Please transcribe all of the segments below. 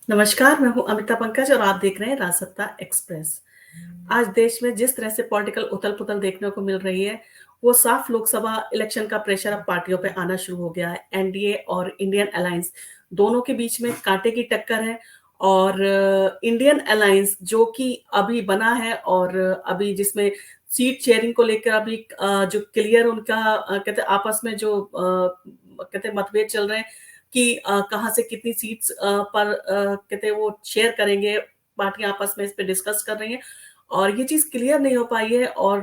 नमस्कार, मैं हूँ अमिता पंकज और आप देख रहे हैं राजसत्ता एक्सप्रेस। आज देश में जिस तरह से पॉलिटिकल उथल-पुथल देखने को मिल रही है, वो साफ लोकसभा इलेक्शन का प्रेशर अब पार्टियों पे आना शुरू हो गया है। एनडीए और इंडियन अलायंस दोनों के बीच में कांटे की टक्कर है और इंडियन अलायंस जो कि अभी बना है और अभी जिसमें सीट शेयरिंग को लेकर अभी जो क्लियर उनका कहते हैं आपस में जो कहते हैं मतभेद चल रहे हैं कि कहाँ से कितनी सीट्स पर कहते हैं वो शेयर करेंगे, पार्टियाँ आपस में इस पे डिस्कस कर रही हैं और ये चीज़ क्लियर नहीं हो पाई है और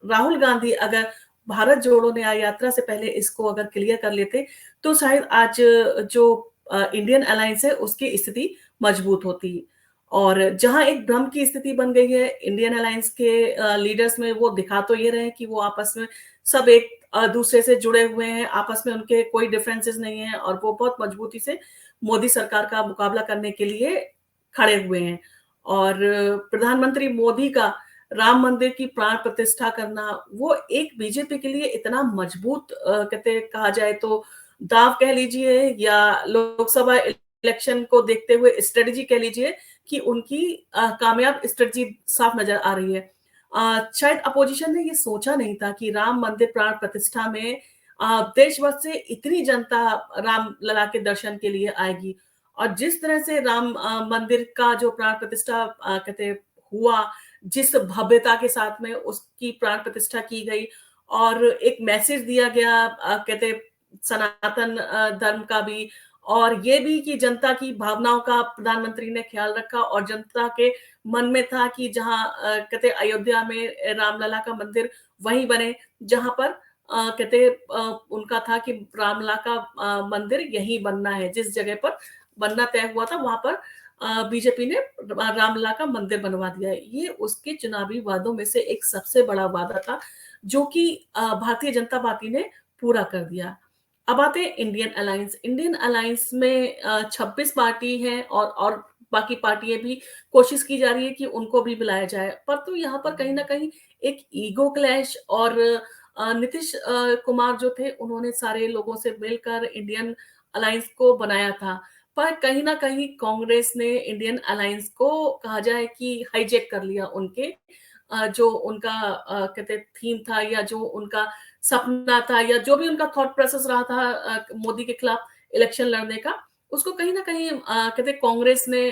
राहुल गांधी अगर भारत जोड़ो न्याय यात्रा से पहले इसको अगर क्लियर कर लेते, तो शायद आज जो इंडियन अलायंस है उसकी स्थिति मजबूत होती। और जहाँ एक भ्रम की स्थिति बन गई है इंडियन अलायंस के लीडर्स में वो दिखा तो ये रहे हैं कि वो आपस में सब एक दूसरे से जुड़े हुए हैं, आपस में उनके कोई डिफरेंसेस नहीं है और वो बहुत मजबूती से मोदी सरकार का मुकाबला करने के लिए खड़े हुए हैं। और प्रधानमंत्री मोदी का राम मंदिर की प्राण प्रतिष्ठा करना, वो एक बीजेपी के लिए इतना मजबूत कहते कहा जाए तो दाँव कह लीजिए या लोकसभा इलेक्शन को देखते हुए स्ट्रेटजी कह लीजिए कि उनकी कामयाब स्ट्रेटजी साफ नज़र आ रही है। शायद अपोजिशन ने ये सोचा नहीं था कि राम मंदिर प्राण प्रतिष्ठा में देश भर से इतनी जनता राम लला के दर्शन के लिए आएगी और जिस तरह से राम मंदिर का जो प्राण प्रतिष्ठा कहते हुआ, जिस भव्यता के साथ में उसकी प्राण प्रतिष्ठा की गई और एक मैसेज दिया गया कहते सनातन धर्म का भी और ये भी कि जनता की भावनाओं का प्रधानमंत्री ने ख्याल रखा और जनता के मन में था कि जहाँ कहते अयोध्या में रामलला का मंदिर वहीं बने जहाँ पर कहते उनका था कि रामलला का मंदिर यहीं बनना है, जिस जगह पर बनना तय हुआ था वहाँ पर बीजेपी ने रामलला का मंदिर बनवा दिया है। ये उसके चुनावी वादों में से एक सबसे बड़ा वादा था, जो कि भारतीय जनता पार्टी ने पूरा कर दिया। अब आते हैं इंडियन अलायंस। इंडियन अलायंस में 26 पार्टी हैं और बाकी पार्टियाँ भी कोशिश की जा रही है कि उनको भी बुलाया जाए। परंतु यहाँ पर कहीं न कहीं एक ईगो क्लैश और नीतीश कुमार जो थे उन्होंने सारे लोगों से मिलकर इंडियन अलायंस को बनाया था। पर कहीं न कहीं कांग्रेस ने इंडियन अलायंस को कहा जाए कि हाईजैक कर लिया उनके जो उनका कहते थीम था या जो उनका सपना था या जो भी उनका थॉट प्रोसेस रहा था मोदी के खिलाफ इलेक्शन लड़ने का, उसको कहीं न कहीं कहते कांग्रेस ने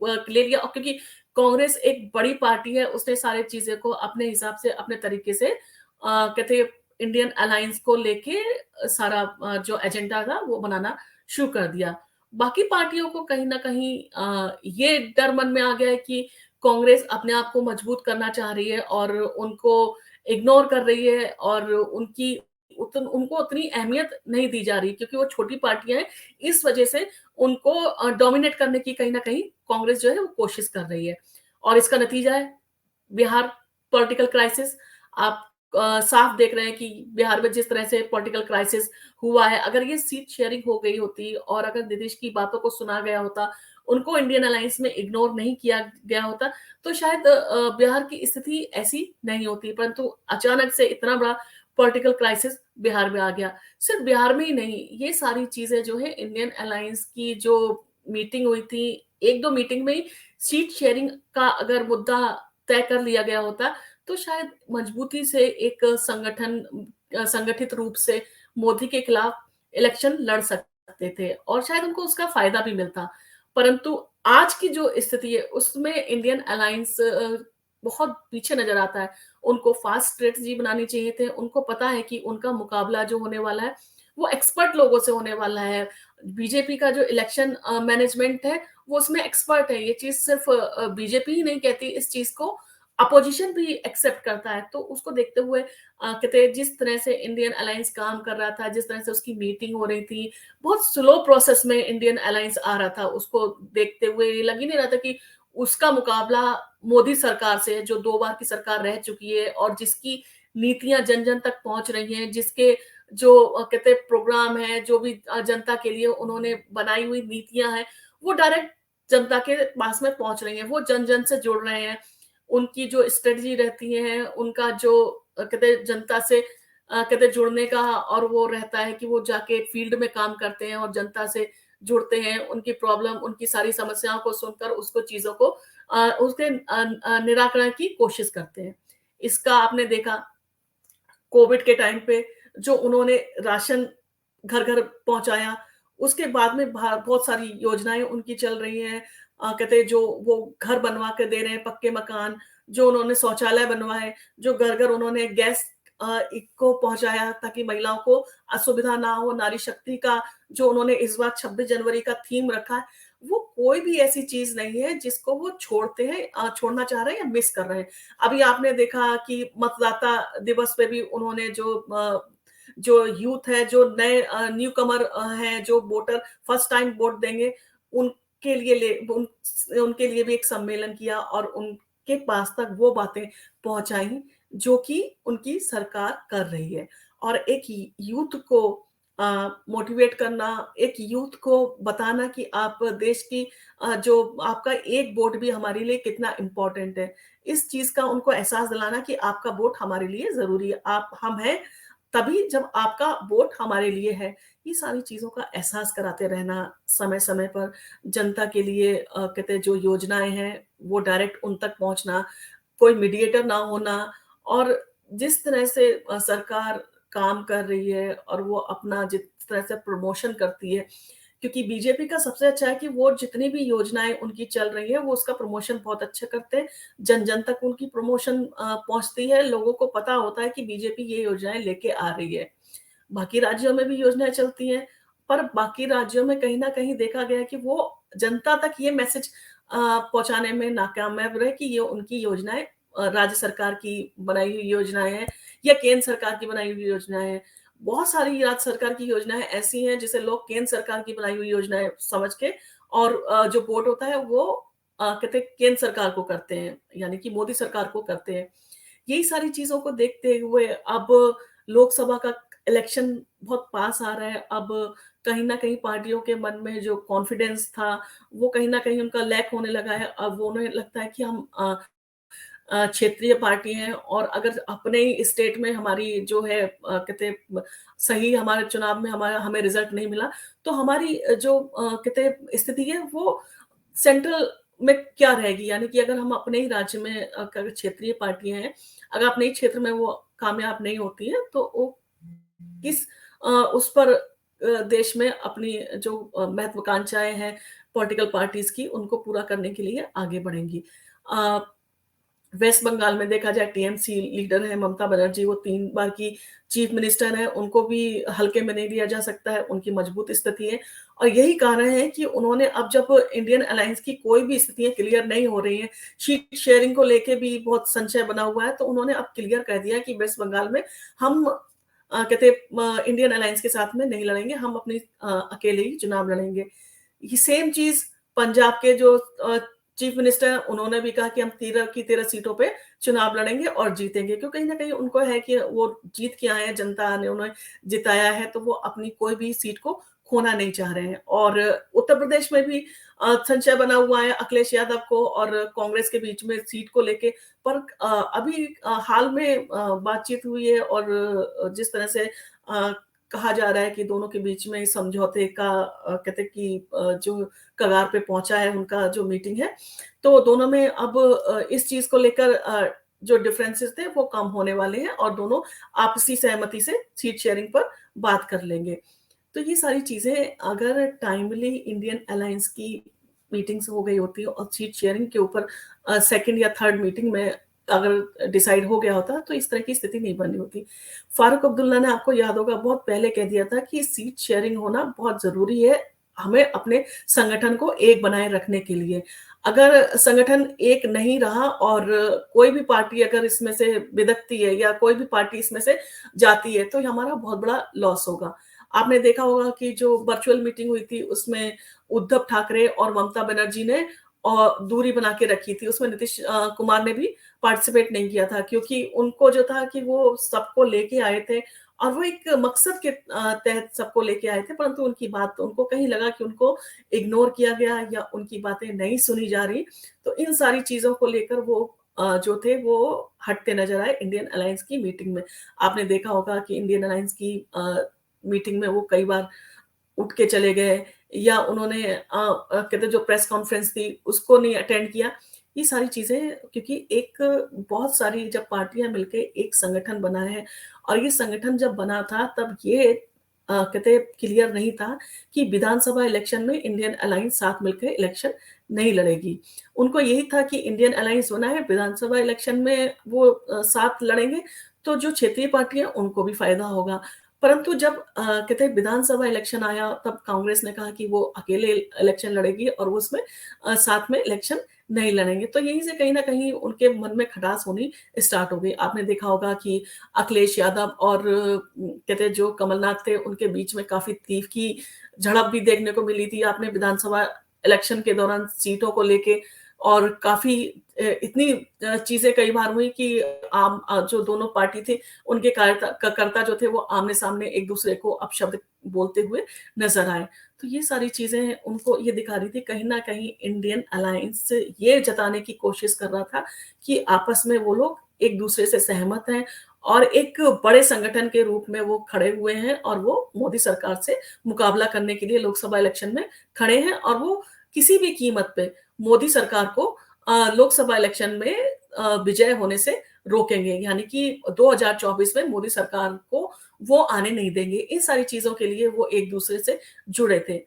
ले लिया और क्योंकि कांग्रेस एक बड़ी पार्टी है, उसने सारी चीज़ें को अपने हिसाब से, अपने तरीके से कहते इंडियन अलायंस को लेके सारा जो एजेंडा था वो बनाना शुरू कर दिया। बाकी पार्टियों को कहीं न कहीं ये डर मन में आ गया है कि कांग्रेस अपने आप को मजबूत करना चाह रही है और उनको इग्नोर कर रही है और उनको उतनी अहमियत नहीं दी जा रही क्योंकि वो छोटी पार्टियाँ हैं, इस वजह से उनको डोमिनेट करने की कहीं न कहीं कांग्रेस जो है वो कोशिश कर रही है। और इसका नतीजा है बिहार पॉलिटिकल क्राइसिस। आप साफ देख रहे हैं कि बिहार में जिस तरह से पॉलिटिकल क्राइसिस हुआ है, अगर ये सीट शेयरिंग हो गई होती और अगर नीतीश की बातों को सुना गया होता, उनको इंडियन अलायंस में इग्नोर नहीं किया गया होता, तो शायद बिहार की स्थिति ऐसी नहीं होती। परंतु अचानक से इतना बड़ा पॉलिटिकल क्राइसिस बिहार में आ गया। सिर्फ बिहार में ही नहीं, ये सारी चीज़ें जो है इंडियन अलायंस की जो मीटिंग हुई थी, 1-2 मीटिंग में ही सीट शेयरिंग का अगर मुद्दा तय कर लिया गया होता, तो शायद मजबूती से एक संगठित रूप से मोदी के खिलाफ इलेक्शन लड़ सकते थे और शायद उनको उसका फ़ायदा भी मिलता। परंतु आज की जो स्थिति है, उसमें इंडियन अलायंस बहुत पीछे नज़र आता है। उनको फ़ास्ट स्ट्रैटेजी बनानी चाहिए थे, उनको पता है कि उनका मुकाबला जो होने वाला है, वो एक्सपर्ट लोगों से होने वाला है। बीजेपी का जो इलेक्शन मैनेजमेंट है, वो उसमें एक्सपर्ट है। ये चीज़ सिर्फ़ बीजेपी ही नहीं कहती इस चीज़ को, अपोज़िशन भी एक्सेप्ट करता है। तो उसको देखते हुए कहते हैं जिस तरह से इंडियन अलायंस काम कर रहा था, जिस तरह से उसकी मीटिंग हो रही थी, बहुत स्लो प्रोसेस में इंडियन अलायंस आ रहा था। उसको देखते हुए ये लग ही नहीं रहा था कि उसका मुकाबला मोदी सरकार से है, जो 2 बार की सरकार रह चुकी है और जिसकी नीतियाँ जन-जन तक पहुँच रही हैं, जिसके जो कहते हैं प्रोग्राम है, जो भी जनता के लिए उन्होंने बनाई हुई नीतियाँ हैं, वो डायरेक्ट जनता के पास में पहुँच रही हैं। वो जन-जन से जुड़ रहे हैं। उनकी जो स्ट्रेटजी रहती है, उनका जो कहते हैं जनता से कहते हैं जुड़ने का और वो रहता है कि वो जाके फील्ड में काम करते हैं और जनता से जुड़ते हैं, उनकी प्रॉब्लम, उनकी सारी समस्याओं को सुनकर उसको चीज़ों को उसके निराकरण की कोशिश करते हैं। इसका आपने देखा कोविड के टाइम पे जो उन्होंने राशन घर-घर पहुँचाया, उसके बाद में बहुत सारी योजनाएँ उनकी चल रही हैं। कहते हैं जो वो घर बनवा के दे रहे हैं, पक्के मकान, जो उन्होंने शौचालय बनवाए, जो घर-घर उन्होंने गैस को पहुँचाया ताकि महिलाओं को असुविधा ना हो, नारी शक्ति का जो उन्होंने इस बार 26 जनवरी का थीम रखा है, वो कोई भी ऐसी चीज़ नहीं है जिसको वो छोड़ते हैं छोड़ना चाह रहे हैं या मिस कर रहे हैं। अभी आपने देखा कि मतदाता दिवस पे भी उन्होंने जो यूथ है, जो नए न्यूकमर हैं, जो वोटर फर्स्ट टाइम वोट देंगे, उनके लिए उनके लिए भी एक सम्मेलन किया और उनके पास तक वो बातें पहुँचाई, जो कि उनकी सरकार कर रही है। और एक यूथ को मोटिवेट करना, एक यूथ को बताना कि आप देश की जो आपका एक वोट भी हमारे लिए कितना इम्पोर्टेंट है। इस चीज़ का उनको एहसास दिलाना कि आपका वोट हमारे लिए ज़रूरी है। हम हैं तभी जब आपका वोट हमारे लिए है। ये सारी चीज़ों का एहसास कराते रहना समय-समय पर जनता के लिए कहते हैं जो योजनाएँ हैं, वो डायरेक्ट उन तक पहुँचना, कोई मीडिएटर ना होना और जिस तरह से सरकार काम कर रही है और वो अपना जिस तरह से प्रमोशन करती है क्योंकि बीजेपी का सबसे अच्छा है कि वो जितनी भी योजनाएँ उनकी चल रही है, वो उसका प्रमोशन बहुत अच्छा करते हैं। जन-जन तक उनकी प्रमोशन पहुँचती है, लोगों को पता होता है कि बीजेपी ये योजनाएँ लेके आ रही है। बाकी राज्यों में भी योजनाएँ चलती हैं, पर बाकी राज्यों में कहीं न कहीं देखा गया है कि वो जनता तक ये मैसेज पहुँचाने में नाकामयाब रहे कि ये उनकी योजनाएँ राज्य सरकार की बनाई हुई योजनाएँ हैं या केंद्र सरकार की बनाई हुई योजनाएँ हैं। बहुत सारी राज्य सरकार की योजनाएँ ऐसी हैं जिसे लोग केंद्र सरकार की बनाई हुई योजनाएँ समझ के और जो वोट होता है वो कहते हैं केंद्र सरकार को करते हैं, यानी कि मोदी सरकार को करते हैं। यही सारी चीज़ों को देखते हुए अब लोकसभा का इलेक्शन बहुत पास आ रहा है। अब कहीं न कहीं पार्टियों के मन में जो कॉन्फिडेंस था, वो कहीं न कहीं उनका लैक होने लगा है। अब उन्हें लगता है कि हम क्षेत्रीय पार्टी हैं और अगर अपने ही स्टेट में हमारी जो है कहते हैं सही हमारे चुनाव में हमारा हमें रिज़ल्ट नहीं मिला, तो हमारी जो कहते हैं स्थिति है वो सेंट्रल में क्या रहेगी? यानी कि अगर हम अपने ही राज्य में अगर क्षेत्रीय पार्टियाँ हैं, अगर अपने ही क्षेत्र में वो कामयाब नहीं होती हैं, तो वो किस उस पर देश में अपनी जो महत्वाकांक्षाएँ हैं पॉलिटिकल पार्टीज़ की, उनको पूरा करने के लिए आगे बढ़ेंगी। अ, वेस्ट बंगाल में देखा जाए टीएमसी लीडर है ममता बनर्जी, वो 3 बार की चीफ मिनिस्टर हैं, उनको भी हल्के में नहीं लिया जा सकता है, उनकी मजबूत स्थिति है और यही कारण है कि उन्होंने अब जब इंडियन अलायंस की कोई भी स्थितियाँ क्लियर नहीं हो रही हैं, सीट शेयरिंग को लेके भी बहुत संशय बना हुआ है, तो उन्होंने अब क्लियर कह दिया कि वेस्ट बंगाल में हम कहते इंडियन अलायंस के साथ में नहीं लड़ेंगे, हम अपनी अकेले ही चुनाव लड़ेंगे। ये सेम चीज़ पंजाब के जो चीफ मिनिस्टर हैं, उन्होंने भी कहा कि हम 13 की 13 सीटों पे चुनाव लड़ेंगे और जीतेंगे। क्यों कहीं न कहीं उनको है कि वो जीत के आए हैं, जनता ने उन्हें जिताया है, तो वो अपनी कोई भी सीट को खोना नहीं चाह रहे हैं। और उत्तर प्रदेश में भी संशय बना हुआ है अखिलेश यादव को और कांग्रेस के बीच में सीट को लेके। पर अभी हाल में बातचीत हुई है और जिस तरह से कहा जा रहा है कि दोनों के बीच में समझौते का कहते हैं कि जो कगार पे पहुँचा है उनका जो मीटिंग है, तो दोनों में अब इस चीज़ को लेकर जो डिफरेंसेस थे वो कम होने वाले हैं और दोनों आपसी सहमति से सीट शेयरिंग पर बात कर लेंगे। तो ये सारी चीज़ें अगर टाइमली इंडियन अलायंस की मीटिंग्स हो गई होती और सीट शेयरिंग के ऊपर सेकंड या थर्ड मीटिंग में अगर डिसाइड हो गया होता, तो इस तरह की स्थिति नहीं बनी होती। फारूक अब्दुल्ला ने आपको याद होगा बहुत पहले कह दिया था कि सीट शेयरिंग होना बहुत ज़रूरी है, हमें अपने संगठन को एक बनाए रखने के लिए। अगर संगठन एक नहीं रहा और कोई भी पार्टी अगर इसमें से बिदकती है या कोई भी पार्टी इसमें से जाती है, तो ये हमारा बहुत बड़ा लॉस होगा। आपने देखा होगा कि जो वर्चुअल मीटिंग हुई थी, उसमें उद्धव ठाकरे और ममता बनर्जी ने दूरी बना के रखी थी। उसमें नीतीश कुमार ने भी पार्टिसिपेट नहीं किया था क्योंकि उनको जो था कि वो सबको लेके आए थे और वो एक मकसद के तहत सबको लेके आए थे, परंतु उनकी बात उनको कहीं लगा कि उनको इग्नोर किया गया या उनकी बातें नहीं सुनी जा रही। तो इन सारी चीज़ों को लेकर वो जो थे वो हटते नज़र आए इंडियन अलायंस की मीटिंग में। आपने देखा होगा कि इंडियन अलायंस की मीटिंग में वो कई बार उठ के चले गए या उन्होंने कहते हैं जो प्रेस कॉन्फ्रेंस थी उसको नहीं अटेंड किया। ये सारी चीज़ें क्योंकि एक बहुत सारी जब पार्टियाँ मिलके एक संगठन बना है और ये संगठन जब बना था तब ये कहते हैं क्लियर नहीं था कि विधानसभा इलेक्शन में इंडियन अलायंस साथ मिलकर इलेक्शन नहीं लड़ेगी। उनको यही था कि इंडियन अलायंस बना है, विधानसभा इलेक्शन में वो साथ लड़ेंगे, तो जो क्षेत्रीय पार्टियाँ उनको भी फ़ायदा होगा। परंतु जब कहते हैं विधानसभा इलेक्शन आया तब कांग्रेस ने कहा कि वो अकेले इलेक्शन लड़ेगी और वो उसमें साथ में इलेक्शन नहीं लड़ेंगे। तो यहीं से कहीं न कहीं उनके मन में खटास होनी स्टार्ट हो गई। आपने देखा होगा कि अखिलेश यादव और कहते हैं जो कमलनाथ थे उनके बीच में काफ़ी तीखी झड़प भी देखने को मिली थी। आपने विधानसभा इलेक्शन के दौरान सीटों को लेके और काफ़ी इतनी चीज़ें कई बार हुई कि जो दोनों पार्टी थे उनके कर्ता जो थे वो आमने-सामने एक-दूसरे को अपशब्द बोलते हुए नज़र आए। तो ये सारी चीज़ें उनको ये दिखा रही थी कहीं न कहीं इंडियन अलायंस ये जताने की कोशिश कर रहा था कि आपस में वो लोग एक-दूसरे से सहमत हैं और एक बड़े संगठन के रूप में वो खड़े हुए हैं और वो मोदी सरकार से मुकाबला करने के लिए लोकसभा इलेक्शन में खड़े हैं और वो किसी भी कीमत पे मोदी सरकार को लोकसभा इलेक्शन में विजय होने से रोकेंगे। यानी कि 2024 में मोदी सरकार को वो आने नहीं देंगे। इन सारी चीज़ों के लिए वो एक-दूसरे से जुड़े थे।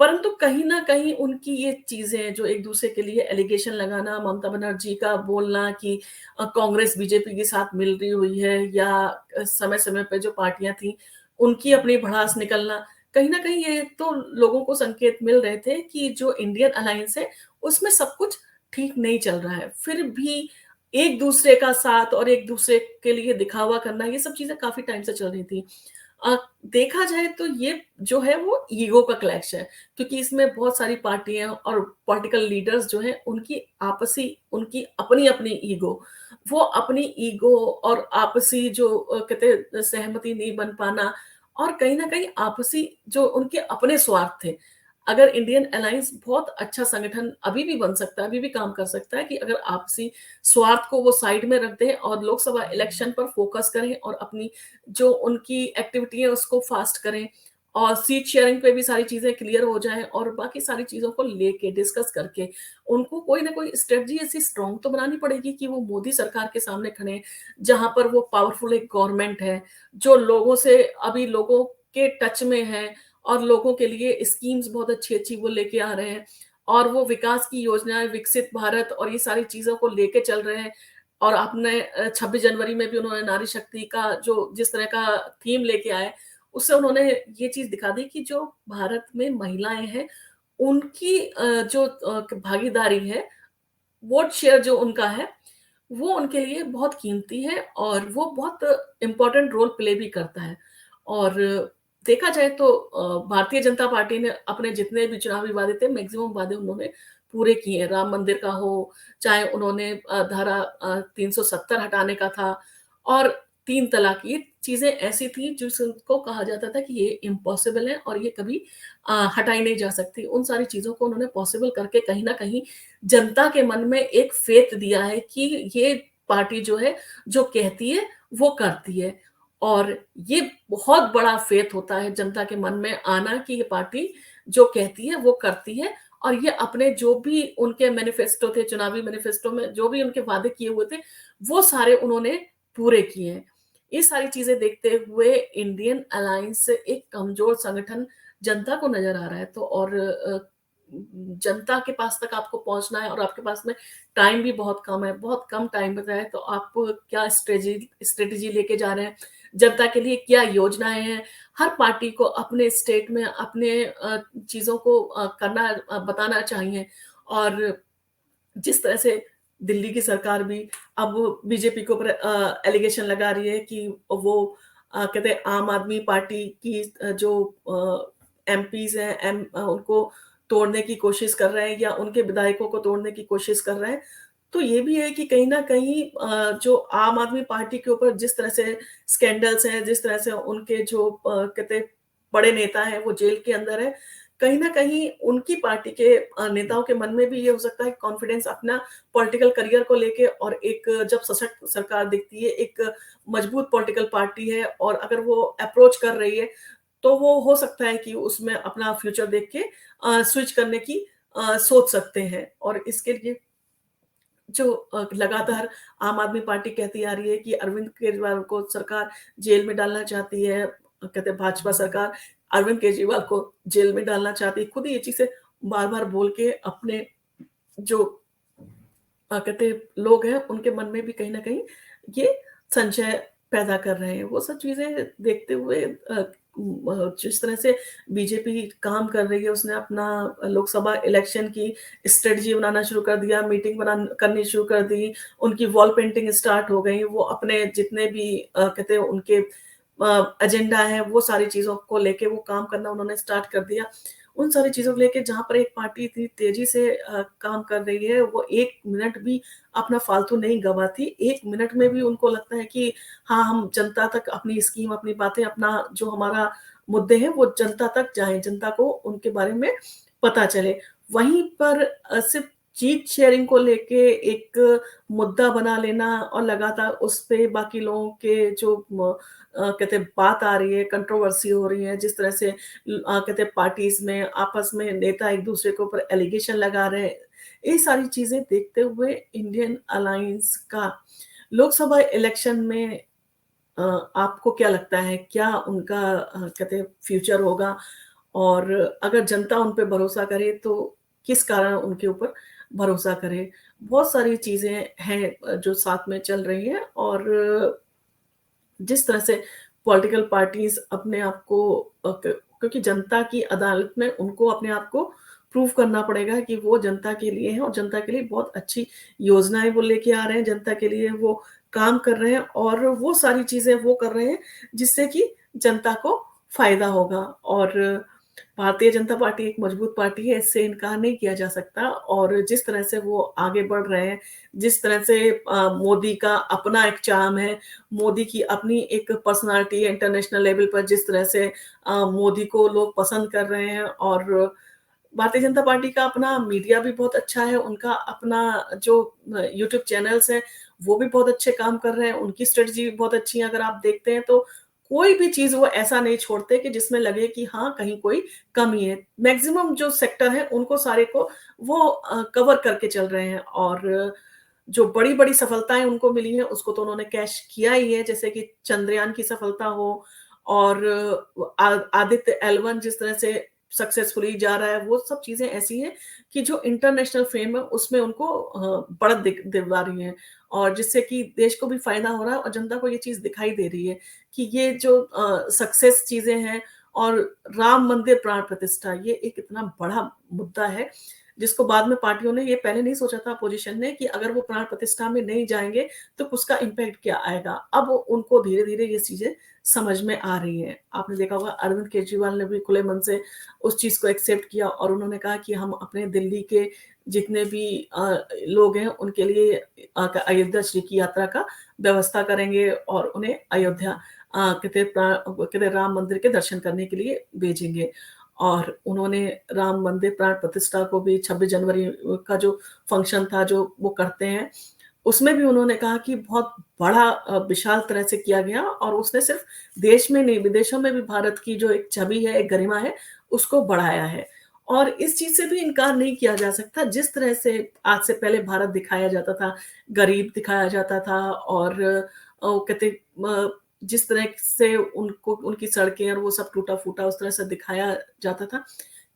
परंतु कहीं न कहीं उनकी ये चीज़ें जो एक-दूसरे के लिए एलिगेशन लगाना, ममता बनर्जी का बोलना कि कांग्रेस बीजेपी के साथ मिल रही हुई है या समय-समय पे जो पार्टियाँ थी, उनकी अपनी भड़ास निकलना, कहीं न कहीं ये तो लोगों को संकेत मिल रहे थे कि जो इंडियन अलायंस है, उसमें सब कुछ ठीक नहीं चल रहा है। फिर भी एक-दूसरे का साथ और एक-दूसरे के लिए दिखावा करना, ये सब चीज़ें काफ़ी टाइम से चल रही थी। अ, देखा जाए तो ये जो है वो ईगो का क्लैश है, क्योंकि इसमें बहुत सारी पार्टियाँ और पॉलिटिकल लीडर्स जो हैं उनकी अपनी-अपनी ईगो, वो अपनी ईगो और आपसी जो कहते हैं सहमति नहीं बन पाना और कहीं न कहीं आपसी जो उनके अपने स्वार्थ थे। अगर इंडियन अलायंस बहुत अच्छा संगठन अभी भी बन सकता है, अभी भी काम कर सकता है कि अगर आपसी स्वार्थ को वो साइड में रख दें और लोकसभा इलेक्शन पर फोकस करें और अपनी जो उनकी एक्टिविटी है उसको फास्ट करें और सीट शेयरिंग पे भी सारी चीज़ें क्लियर हो जाएँ और बाकी सारी चीज़ों को लेके डिस्कस करके उनको कोई ना कोई स्ट्रेटजी ऐसी स्ट्रॉन्ग तो बनानी पड़ेगी कि वो मोदी सरकार के सामने खड़े हैं, जहाँ पर वो पावरफुल एक गवर्नमेंट है, जो लोगों से अभी लोगों के टच में है और लोगों के लिए स्कीम्स बहुत अच्छी-अच्छी वो लेके आ रहे हैं और वो विकास की योजनाएँ, विकसित भारत और ये सारी चीज़ों को लेके चल रहे हैं। और आपने 26 जनवरी में भी उन्होंने नारी शक्ति का जो जिस तरह का थीम लेके आए, उससे उन्होंने ये चीज़ दिखा दी कि जो भारत में महिलाएँ हैं, उनकी जो भागीदारी है, वोट शेयर जो उनका है, वो उनके लिए बहुत कीमती है और वो बहुत इम्पोर्टेंट रोल प्ले भी करता है। और देखा जाए तो भारतीय जनता पार्टी ने अपने जितने भी चुनावी वादे थे, मैक्सिमम वादे उन्होंने पूरे किए हैं। राम मंदिर का हो, चाहे उन्होंने धारा 370 हटाने का था और 3 तलाक, ये चीज़ें ऐसी थी जिसको कहा जाता था कि ये इम्पॉसिबल है और ये कभी हटाई नहीं जा सकती। उन सारी चीज़ों को उन्होंने पॉसिबल करके कहीं न कहीं जनता के मन में एक फ़ेथ दिया है कि ये पार्टी जो है, जो कहती है, वो करती है। और ये बहुत बड़ा फ़ेथ होता है जनता के मन में आना कि ये पार्टी जो कहती है, वो करती है और ये अपने जो भी उनके मैनिफेस्टो थे, चुनावी मैनिफेस्टो में जो भी उनके वादे किए हुए थे, वो सारे उन्होंने पूरे किए हैं। ये सारी चीज़ें देखते हुए इंडियन अलायंस एक कमज़ोर संगठन जनता को नज़र आ रहा है। तो और जनता के पास तक आपको पहुँचना है और आपके पास में टाइम भी बहुत कम है, बहुत कम टाइम बचा है, तो आप क्या स्ट्रेटेजी लेके जा रहे हैं? जनता के लिए क्या योजनाएँ हैं? हर पार्टी को अपने स्टेट में अपने चीज़ों को बताना चाहिए और जिस तरह से दिल्ली की सरकार भी अब बीजेपी के ऊपर एलिगेशन लगा रही है कि वो कहते हैं आम आदमी पार्टी की जो एमपीज़ हैं उनको तोड़ने की कोशिश कर रहे हैं या उनके विधायकों को तोड़ने की कोशिश कर रहे हैं। तो ये भी है कि कहीं न कहीं जो आम आदमी पार्टी के ऊपर जिस तरह से स्कैंडल्स हैं, जिस तरह से उनके जो कहते हैं बड़े नेता हैं वो जेल के अंदर हैं, कहीं न कहीं उनकी पार्टी के नेताओं के मन में भी ये हो सकता है कि कॉन्फिडेंस अपना पॉलिटिकल करियर को लेके और एक जब सशक्त सरकार दिखती है, एक मजबूत पॉलिटिकल पार्टी है और अगर वो अप्रोच कर रही है, तो वो हो सकता है कि उसमें अपना फ्यूचर देख के स्विच करने की सोच सकते हैं। और इसके लिए जो लगातार आम आदमी पार्टी कहती आ रही है कि अरविंद केजरीवाल को सरकार जेल में डालना चाहती है। कहते हैं भाजपा सरकार अरविंद केजरीवाल को जेल में डालना चाहती है। खुद ही ये चीज़ें बार-बार बोल के अपने जो कहते हैं लोग हैं, उनके मन में भी कहीं न कहीं ये संशय पैदा कर रहे हैं। वो सब चीज़ें देखते हुए जिस तरह से बीजेपी काम कर रही है, उसने अपना लोकसभा इलेक्शन की स्ट्रेटजी बनाना शुरू कर दिया, मीटिंग करनी शुरू कर दी, उनकी वॉल पेंटिंग स्टार्ट हो गई। वो अपने जितने भी कहते हैं उनके एजेंडा है, वो सारी चीज़ों को लेके वो काम करना उन्होंने स्टार्ट कर दिया। उन सारी चीज़ों को लेके जहाँ पर एक पार्टी इतनी तेज़ी से काम कर रही है, वो 1 मिनट भी अपना फालतू नहीं गँवाती। 1 मिनट में भी उनको लगता है कि हाँ, हम जनता तक अपनी स्कीम, अपनी बातें, अपना जो हमारा मुद्दे हैं, वो जनता तक जाएँ, जनता को उनके बारे में पता चले। वहीं पर सिर्फ़ चीट शेयरिंग को लेके एक मुद्दा बना लेना और लगातार उस पे बाकी लोगों के जो कहते हैं बात आ रही है, कंट्रोवर्सी हो रही है, जिस तरह से कहते हैं पार्टीज़ में आपस में नेता एक-दूसरे के ऊपर एलिगेशन लगा रहे हैं। ये सारी चीज़ें देखते हुए इंडियन अलायंस का लोकसभा इलेक्शन में अ, आपको क्या लगता है? क्या उनका कहते हैं फ्यूचर होगा? और अगर जनता उन पे भरोसा करे तो किस कारण उनके ऊपर भरोसा करे? बहुत सारी चीज़ें हैं जो साथ में चल रही हैं। और जिस तरह से पॉलिटिकल पार्टीज़ अपने आप को क्योंकि जनता की अदालत में उनको अपने आप को प्रूव करना पड़ेगा कि वो जनता के लिए हैं और जनता के लिए बहुत अच्छी योजनाएँ वो लेके आ रहे हैं, जनता के लिए वो काम कर रहे हैं और वो सारी चीज़ें वो कर रहे हैं जिससे कि जनता को फ़ायदा होगा। और भारतीय जनता पार्टी एक मजबूत पार्टी है, इससे इनकार नहीं किया जा सकता। और जिस तरह से वो आगे बढ़ रहे हैं, जिस तरह से मोदी का अपना एक चार्म है, मोदी की अपनी एक पर्सनैलिटी है इंटरनेशनल लेवल पर, जिस तरह से मोदी को लोग पसंद कर रहे हैं। और भारतीय जनता पार्टी का अपना मीडिया भी बहुत अच्छा है, उनका अपना जो यूट्यूब चैनल्स हैं, वो भी बहुत अच्छे काम कर रहे हैं, उनकी स्ट्रैटेजी भी बहुत अच्छी है। अगर आप देखते हैं तो कोई भी चीज़ वो ऐसा नहीं छोड़ते कि जिसमें लगे कि हाँ, कहीं कोई कमी है। मैक्सिमम जो सेक्टर हैं, उनको सारे को वो कवर करके चल रहे हैं। और जो बड़ी-बड़ी सफलताएँ उनको मिली हैं, उसको तो उन्होंने कैश किया ही है, जैसे कि चंद्रयान की सफलता हो और आदित्य L1 जिस तरह से सक्सेसफुली जा रहा है, वो सब चीज़ें ऐसी हैं कि जो इंटरनेशनल फ़ेम है, उसमें उनको बढ़त दिलवा रही हैं। और जिससे कि देश को भी फ़ायदा हो रहा है और जनता को ये चीज़ दिखाई दे रही है कि ये जो सक्सेस चीज़ें हैं। और राम मंदिर प्राण प्रतिष्ठा, ये एक इतना बड़ा मुद्दा है, जिसको बाद में पार्टियों ने ये पहले नहीं सोचा था अपोज़िशन ने कि अगर वो प्राण प्रतिष्ठा में नहीं जाएँगे, तो उसका इम्पैक्ट क्या आएगा? अब उनको धीरे-धीरे ये चीज़ें समझ में आ रही हैं। आपने देखा होगा अरविंद केजरीवाल ने भी खुले मन से उस चीज़ को एक्सेप्ट किया और उन्होंने कहा कि हम अपने दिल्ली के जितने भी लोग हैं, उनके लिए अयोध्या श्री की यात्रा का व्यवस्था करेंगे और उन्हें अयोध्या कहते राम मंदिर के दर्शन करने के लिए भेजेंगे। और उन्होंने राम मंदिर प्राण प्रतिष्ठा को भी 26 जनवरी का जो फंक्शन था, जो वो करते हैं, उसमें भी उन्होंने कहा कि बहुत बड़ा विशाल तरह से किया गया और उसने सिर्फ़ देश में नहीं, विदेशों में भी भारत की जो एक छवि है, एक गरिमा है, उसको बढ़ाया है। और इस चीज़ से भी इनकार नहीं किया जा सकता, जिस तरह से आज से पहले भारत दिखाया जाता था, गरीब दिखाया जाता था। और कहते जिस तरह से उनको उनकी सड़कें और वो सब टूटा-फूटा उस तरह से दिखाया जाता था।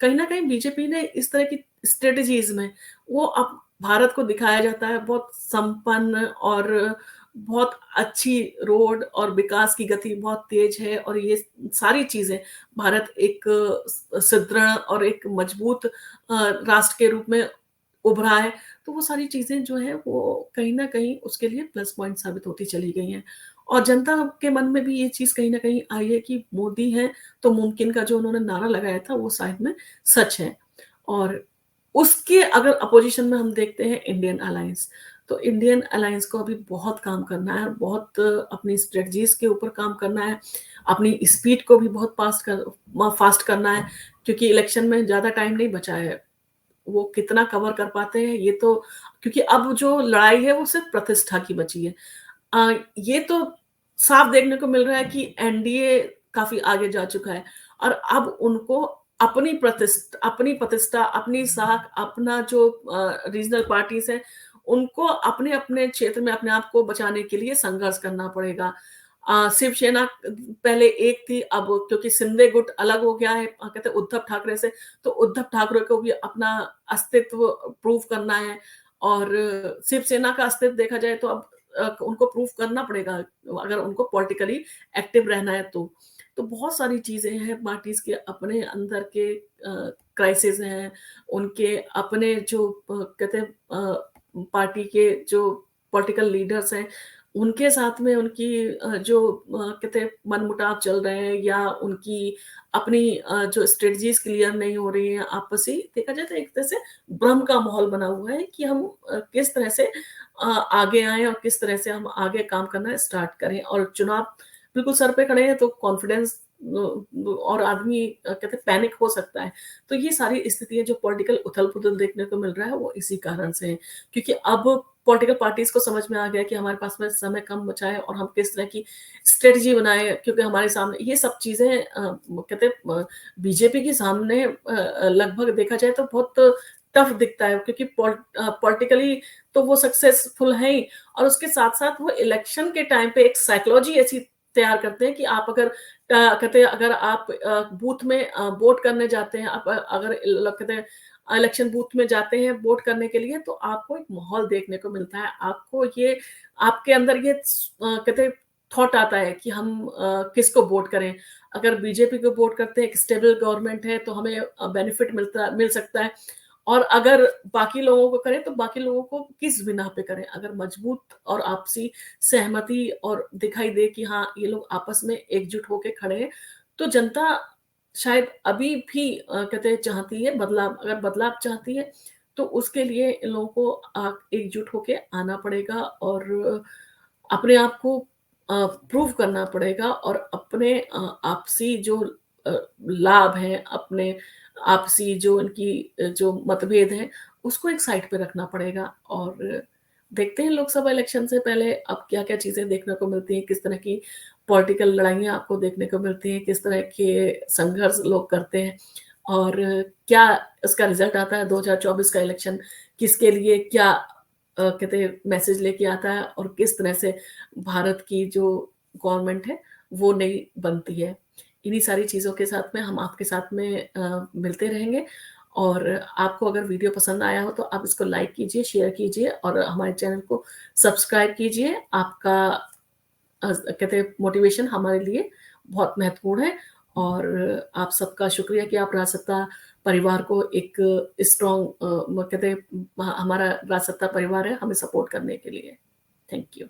कहीं न कहीं बीजेपी ने इस तरह की स्ट्रैटेजीज़ में वो अब भारत को दिखाया जाता है बहुत संपन्न और बहुत अच्छी रोड और विकास की गति बहुत तेज़ है। और ये सारी चीज़ें भारत एक सुदृढ़ और एक मजबूत राष्ट्र के रूप में उभरा है। तो वो सारी चीज़ें जो हैं वो कहीं न कहीं उसके लिए प्लस पॉइंट साबित होती चली गई हैं। और जनता के मन में भी ये चीज़ कहीं न कहीं आई है कि मोदी हैं तो मुमकिन का जो उन्होंने नारा लगाया था वो शायद में सच है। और उसके अगर अपोज़िशन में हम देखते हैं इंडियन अलायंस, तो इंडियन अलायंस को अभी बहुत काम करना है, बहुत अपनी स्ट्रेटजीज़ के ऊपर काम करना है, अपनी स्पीड को भी बहुत फ़ास्ट करना है, क्योंकि इलेक्शन में ज़्यादा टाइम नहीं बचा है। वो कितना कवर कर पाते हैं ये तो, क्योंकि अब जो लड़ाई है वो सिर्फ़ प्रतिष्ठा की बची है। ये तो साफ देखने को मिल रहा है कि एनडीए काफ़ी आगे जा चुका है। और अब उनको अपनी प्रतिष्ठा, अपनी साख, अपना जो रीजनल पार्टीज़ हैं, उनको अपने-अपने क्षेत्र में अपने आप को बचाने के लिए संघर्ष करना पड़ेगा। शिवसेना पहले एक थी, अब क्योंकि शिंदे गुट अलग हो गया है कहते हैं उद्धव ठाकरे से, तो उद्धव ठाकरे को भी अपना अस्तित्व प्रूव करना है और शिवसेना का अस्तित्व देखा जाए तो अब उनको प्रूव करना पड़ेगा, अगर उनको पॉलिटिकली एक्टिव रहना है तो। तो बहुत सारी चीज़ें हैं पार्टीज़ के अपने अंदर के क्राइसिस हैं, उनके अपने जो कहते हैं पार्टी के जो पॉलिटिकल लीडर्स हैं, उनके साथ में उनकी जो कहते हैं मनमुटाव चल रहे हैं या उनकी अपनी जो स्ट्रेटजीज़ क्लियर नहीं हो रही हैं, आपसी देखा जाए तो एक तरह से भ्रम का माहौल बना हुआ है कि हम किस तरह से आगे आएँ और किस तरह से हम आगे काम करना स्टार्ट करें और चुनाव बिल्कुल सर पे खड़े हैं तो कॉन्फिडेंस और आदमी कहते हैं पैनिक हो सकता है। तो ये सारी स्थितियाँ जो पॉलिटिकल उथल-पुथल देखने को मिल रहा है, वो इसी कारण से है। क्योंकि अब पॉलिटिकल पार्टीज़ को समझ में आ गया कि हमारे पास में समय कम बचा है और हम किस तरह की स्ट्रेटजी बनाएँ क्योंकि हमारे सामने ये सब चीज़ें कहते हैं बीजेपी के सामने लगभग देखा जाए तो बहुत टफ दिखता है क्योंकि पॉलिटिकली तो वो सक्सेसफुल हैं ही और उसके साथ-साथ वो इलेक्शन के टाइम पे एक साइकोलॉजी ऐसी तैयार करते हैं कि आप अगर कहते हैं अगर आप बूथ में वोट करने जाते हैं, आप अगर कहते हैं इलेक्शन बूथ में जाते हैं वोट करने के लिए तो आपको एक माहौल देखने को मिलता है। आपको ये आपके अंदर ये कहते हैं थॉट आता है कि हम किसको वोट करें। अगर बीजेपी को वोट करते हैं, एक स्टेबल गवर्नमेंट है तो हमें बेनिफिट मिल सकता है और अगर बाकी लोगों को करें तो बाकी लोगों को किस बिना पे करें। अगर मजबूत और आपसी सहमति और दिखाई दे कि हाँ, ये लोग आपस में एकजुट होके खड़े हैं, तो जनता शायद अभी भी कहते हैं चाहती है बदलाव। अगर बदलाव चाहती है, तो उसके लिए इन लोगों को एकजुट होके आना पड़ेगा और अपने आप को प्रूव करना पड़ेगा और अपने आपसी जो अ, लाभ हैं, अपने आपसी जो इनकी जो मतभेद हैं, उसको एक साइड पे रखना पड़ेगा और देखते हैं लोकसभा इलेक्शन से पहले अब क्या-क्या चीज़ें देखने को मिलती हैं, किस तरह की पॉलिटिकल लड़ाइयाँ आपको देखने को मिलती हैं, किस तरह के संघर्ष लोग करते हैं और क्या इसका रिज़ल्ट आता है 2024 का इलेक्शन किसके लिए क्या कहते हैं मैसेज लेके आता है और किस तरह से भारत की जो गवर्नमेंट है, वो नई बनती है। इन्हीं सारी चीज़ों के साथ में हम आपके साथ में मिलते रहेंगे और आपको अगर वीडियो पसंद आया हो तो आप इसको लाइक कीजिए, शेयर कीजिए और हमारे चैनल को सब्सक्राइब कीजिए। आपका कहते हैं मोटिवेशन हमारे लिए बहुत महत्वपूर्ण है और आप सबका शुक्रिया कि आप राजसत्ता परिवार को एक स्ट्रॉन्ग कहते हैं हमारा राजसत्ता परिवार है, हमें सपोर्ट करने के लिए। Thank you.